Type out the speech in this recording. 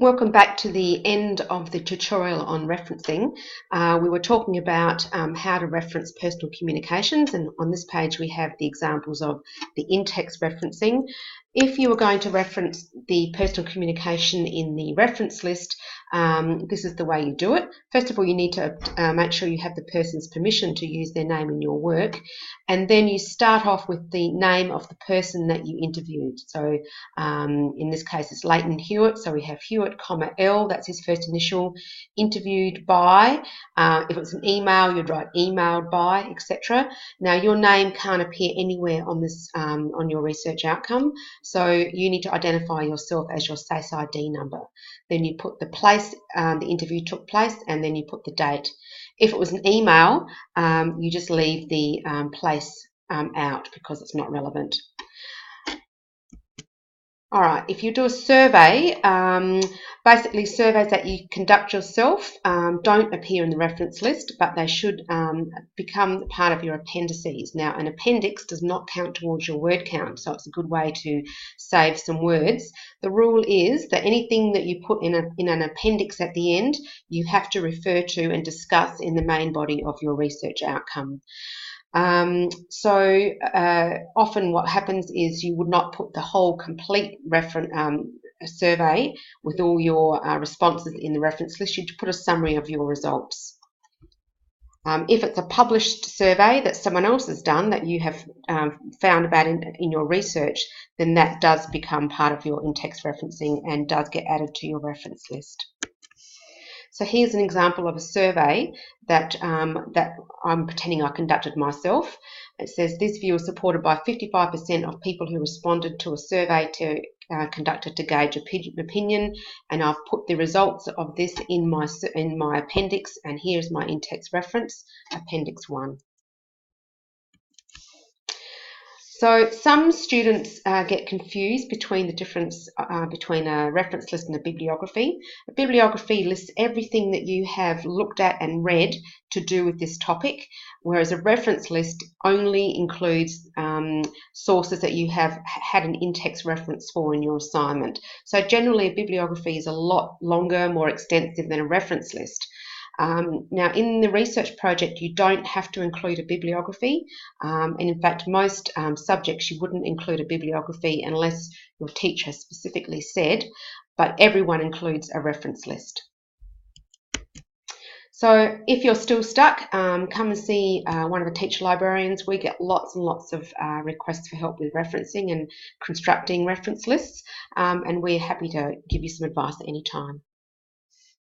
Welcome back to the end of the tutorial on referencing. We were talking about how to reference personal communications, and on this page we have the examples of the in-text referencing. If you were going to reference the personal communication in the reference list, this is the way you do it. First of all, you need to make sure you have the person's permission to use their name in your work, and then you start off with the name of the person that you interviewed. So in this case it's Leighton Hewitt, so we have Hewitt, L, that's his first initial, interviewed by. If it's an email, you'd write emailed by, etc. Now your name can't appear anywhere on this on your research outcome, so you need to identify yourself as your SACE ID number. Then you put the place the interview took place, and then you put the date. If it was an email, you just leave the place out because it's not relevant. All right, if you do a survey, basically surveys that you conduct yourself don't appear in the reference list, but they should become part of your appendices. Now, an appendix does not count towards your word count, so it's a good way to save some words. The rule is that anything that you put in an appendix at the end, you have to refer to and discuss in the main body of your research outcome. Often what happens is you would not put the whole complete survey with all your responses in the reference list. You'd put a summary of your results. If it's a published survey that someone else has done that you have found about in your research, then that does become part of your in-text referencing and does get added to your reference list. So here's an example of a survey that I'm pretending I conducted myself. It says this view is supported by 55% of people who responded to a survey conducted to gauge opinion, and I've put the results of this in my appendix, and here's my in-text reference, Appendix 1. So some students get confused between the difference between a reference list and a bibliography. A bibliography lists everything that you have looked at and read to do with this topic, whereas a reference list only includes sources that you have had an in-text reference for in your assignment. So generally a bibliography is a lot longer, more extensive than a reference list. Now, in the research project, you don't have to include a bibliography, and in fact, most subjects you wouldn't include a bibliography unless your teacher specifically said, but everyone includes a reference list. So if you're still stuck, come and see one of the teacher librarians. We get lots and lots of requests for help with referencing and constructing reference lists, and we're happy to give you some advice at any time.